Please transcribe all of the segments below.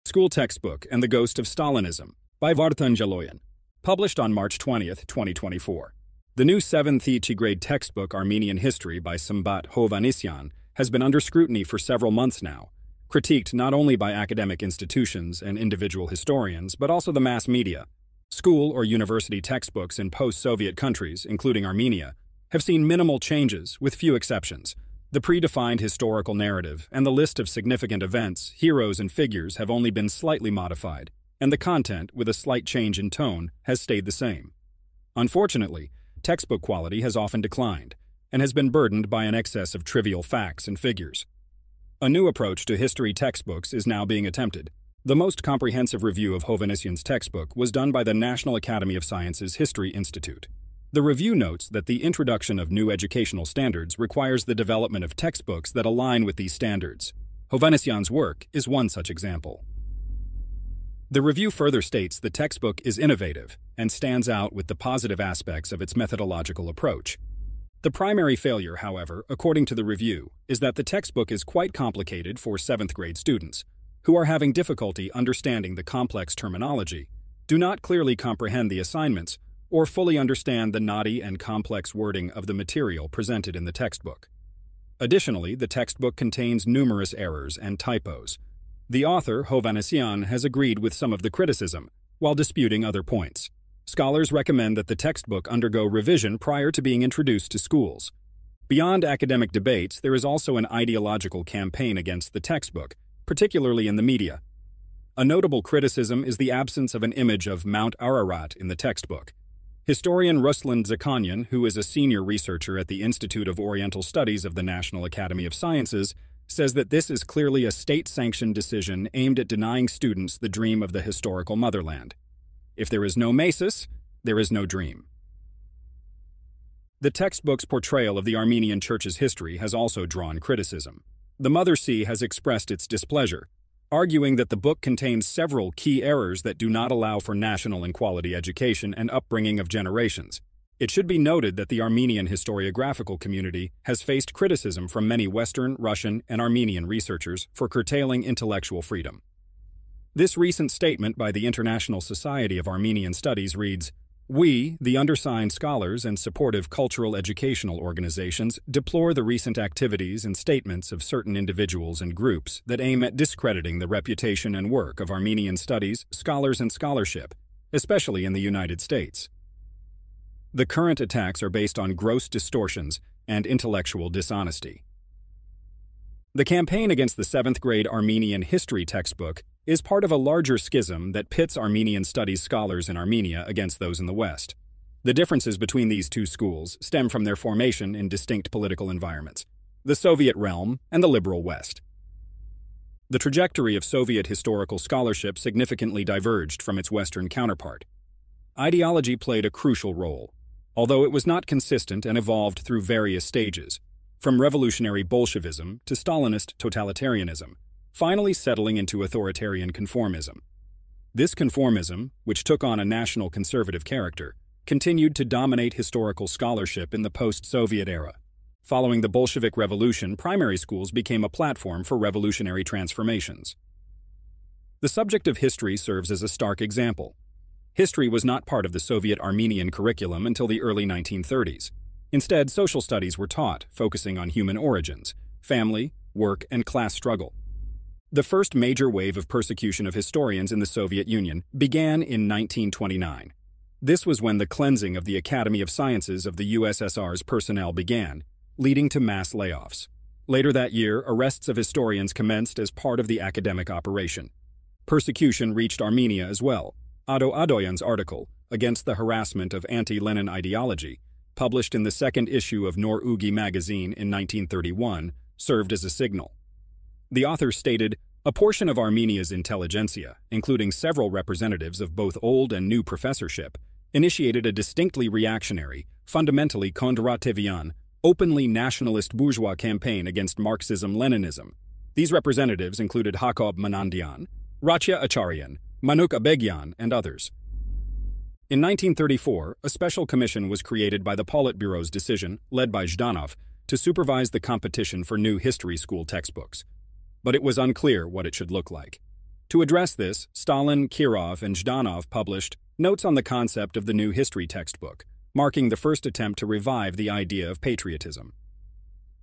School Textbook and the Ghost of Stalinism by Vartan Jaloyan, published on March 20, 2024. The new 7th grade textbook Armenian History by Sambat Hovhannisyan has been under scrutiny for several months now, critiqued not only by academic institutions and individual historians, but also the mass media. School or university textbooks in post-Soviet countries, including Armenia, have seen minimal changes, with few exceptions. The predefined historical narrative and the list of significant events, heroes, and figures have only been slightly modified, and the content, with a slight change in tone, has stayed the same. Unfortunately, textbook quality has often declined, and has been burdened by an excess of trivial facts and figures. A new approach to history textbooks is now being attempted. The most comprehensive review of Hovhannisyan's textbook was done by the National Academy of Sciences History Institute. The review notes that the introduction of new educational standards requires the development of textbooks that align with these standards. Hovhannisyan's work is one such example. The review further states the textbook is innovative and stands out with the positive aspects of its methodological approach. The primary failure, however, according to the review, is that the textbook is quite complicated for 7th grade students, who are having difficulty understanding the complex terminology, do not clearly comprehend the assignments, or fully understand the knotty and complex wording of the material presented in the textbook. Additionally, the textbook contains numerous errors and typos. The author, Hovhannisyan, has agreed with some of the criticism, while disputing other points. Scholars recommend that the textbook undergo revision prior to being introduced to schools. Beyond academic debates, there is also an ideological campaign against the textbook, particularly in the media. A notable criticism is the absence of an image of Mount Ararat in the textbook. Historian Ruslan Zakanyan, who is a senior researcher at the Institute of Oriental Studies of the National Academy of Sciences, says that this is clearly a state-sanctioned decision aimed at denying students the dream of the historical motherland. If there is no Mesis, there is no dream. The textbook's portrayal of the Armenian Church's history has also drawn criticism. The Mother See has expressed its displeasure, arguing that the book contains several key errors that do not allow for national and quality education and upbringing of generations. It should be noted that the Armenian historiographical community has faced criticism from many Western, Russian, and Armenian researchers for curtailing intellectual freedom. This recent statement by the International Society of Armenian Studies reads, "We, the undersigned scholars and supportive cultural educational organizations, deplore the recent activities and statements of certain individuals and groups that aim at discrediting the reputation and work of Armenian studies, scholars, and scholarship, especially in the United States. The current attacks are based on gross distortions and intellectual dishonesty." The campaign against the 7th grade Armenian history textbook is part of a larger schism that pits Armenian studies scholars in Armenia against those in the West. The differences between these two schools stem from their formation in distinct political environments, the Soviet realm and the liberal West. The trajectory of Soviet historical scholarship significantly diverged from its Western counterpart. Ideology played a crucial role, although it was not consistent and evolved through various stages, from revolutionary Bolshevism to Stalinist totalitarianism, finally settling into authoritarian conformism. This conformism, which took on a national conservative character, continued to dominate historical scholarship in the post-Soviet era. Following the Bolshevik Revolution, primary schools became a platform for revolutionary transformations. The subject of history serves as a stark example. History was not part of the Soviet Armenian curriculum until the early 1930s. Instead, social studies were taught, focusing on human origins, family, work, and class struggle. The first major wave of persecution of historians in the Soviet Union began in 1929. This was when the cleansing of the Academy of Sciences of the USSR's personnel began, leading to mass layoffs. Later that year, arrests of historians commenced as part of the academic operation. Persecution reached Armenia as well. Ado Adoyan's article, Against the Harassment of Anti-Lenin Ideology, published in the second issue of Nor Ugi magazine in 1931, served as a signal. The author stated, "A portion of Armenia's intelligentsia, including several representatives of both old and new professorship, initiated a distinctly reactionary, fundamentally Kondrativian, openly nationalist bourgeois campaign against Marxism-Leninism. These representatives included Jakob Manandian, Ratya Acharyan, Manuk Abegyan, and others." In 1934, a special commission was created by the Politburo's decision, led by Zhdanov, to supervise the competition for new history school textbooks. But it was unclear what it should look like. To address this, Stalin, Kirov, and Zhdanov published Notes on the Concept of the New History Textbook, marking the first attempt to revive the idea of patriotism.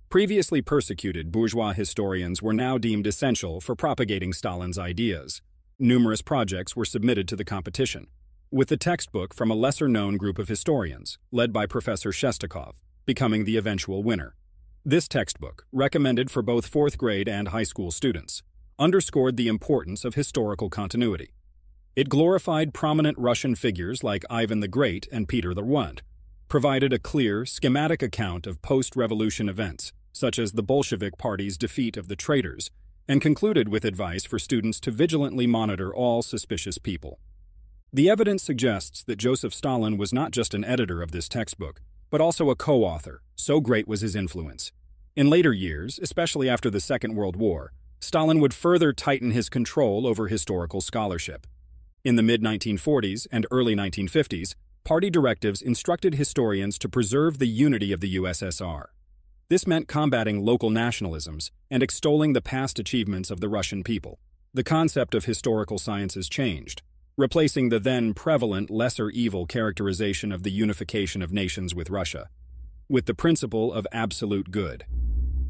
Previously persecuted bourgeois historians were now deemed essential for propagating Stalin's ideas. Numerous projects were submitted to the competition, with the textbook from a lesser-known group of historians, led by Professor Shestakov, becoming the eventual winner. This textbook, recommended for both fourth grade and high school students, underscored the importance of historical continuity. It glorified prominent Russian figures like Ivan the Great and Peter the One, provided a clear, schematic account of post-revolution events, such as the Bolshevik Party's defeat of the traitors, and concluded with advice for students to vigilantly monitor all suspicious people. The evidence suggests that Joseph Stalin was not just an editor of this textbook, but also a co-author, so great was his influence. In later years, especially after the Second World War, Stalin would further tighten his control over historical scholarship. In the mid-1940s and early 1950s, party directives instructed historians to preserve the unity of the USSR. This meant combating local nationalisms and extolling the past achievements of the Russian people. The concept of historical sciences changed, replacing the then prevalent lesser evil characterization of the unification of nations with Russia, with the principle of absolute good.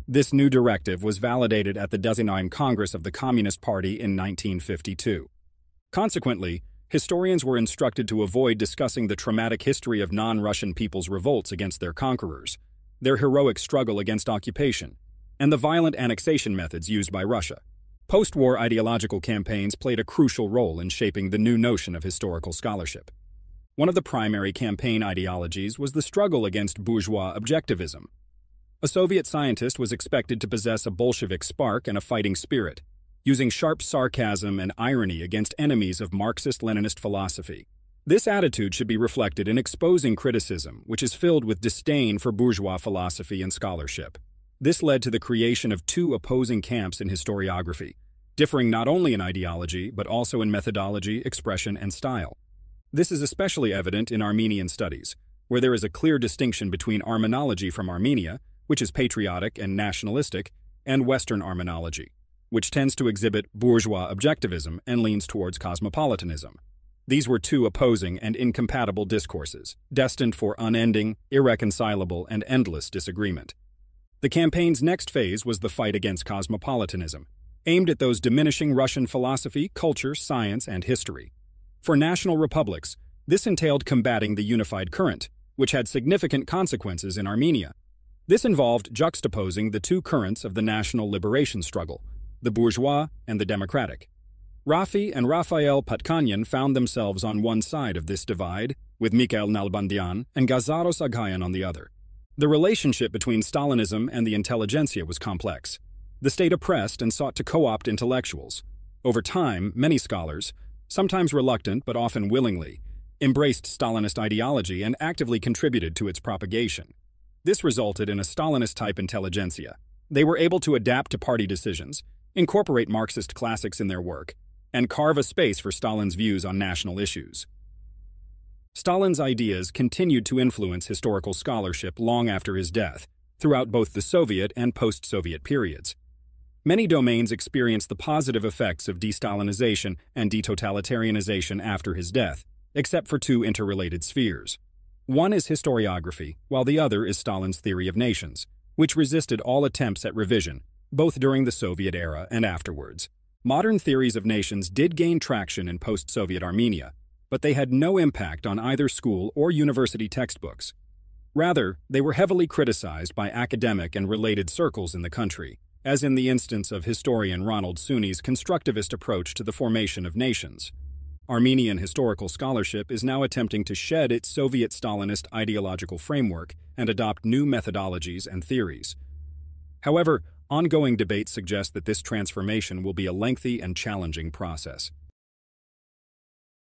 This new directive was validated at the Designated Congress of the Communist Party in 1952. Consequently, historians were instructed to avoid discussing the traumatic history of non-Russian people's revolts against their conquerors, their heroic struggle against occupation, and the violent annexation methods used by Russia. Post-war ideological campaigns played a crucial role in shaping the new notion of historical scholarship. One of the primary campaign ideologies was the struggle against bourgeois objectivism. A Soviet scientist was expected to possess a Bolshevik spark and a fighting spirit, using sharp sarcasm and irony against enemies of Marxist-Leninist philosophy. This attitude should be reflected in exposing criticism, which is filled with disdain for bourgeois philosophy and scholarship. This led to the creation of two opposing camps in historiography, differing not only in ideology, but also in methodology, expression, and style. This is especially evident in Armenian studies, where there is a clear distinction between Armenology from Armenia, which is patriotic and nationalistic, and Western Armenology, which tends to exhibit bourgeois objectivism and leans towards cosmopolitanism. These were two opposing and incompatible discourses, destined for unending, irreconcilable, and endless disagreement. The campaign's next phase was the fight against cosmopolitanism, aimed at those diminishing Russian philosophy, culture, science, and history. For national republics, this entailed combating the unified current, which had significant consequences in Armenia. This involved juxtaposing the two currents of the national liberation struggle, the bourgeois and the democratic. Rafi and Raphael Patkanyan found themselves on one side of this divide, with Mikhail Nalbandian and Gazaros Agayan on the other. The relationship between Stalinism and the intelligentsia was complex. The state oppressed and sought to co-opt intellectuals. Over time, many scholars, sometimes reluctant but often willingly, embraced Stalinist ideology and actively contributed to its propagation. This resulted in a Stalinist-type intelligentsia. They were able to adapt to party decisions, incorporate Marxist classics in their work, and carve a space for Stalin's views on national issues. Stalin's ideas continued to influence historical scholarship long after his death, throughout both the Soviet and post-Soviet periods. Many domains experienced the positive effects of de-Stalinization and de-totalitarianization after his death, except for two interrelated spheres. One is historiography, while the other is Stalin's theory of nations, which resisted all attempts at revision, both during the Soviet era and afterwards. Modern theories of nations did gain traction in post-Soviet Armenia, but they had no impact on either school or university textbooks. Rather, they were heavily criticized by academic and related circles in the country, as in the instance of historian Ronald Sunni's constructivist approach to the formation of nations. Armenian historical scholarship is now attempting to shed its Soviet-Stalinist ideological framework and adopt new methodologies and theories. However, ongoing debates suggest that this transformation will be a lengthy and challenging process.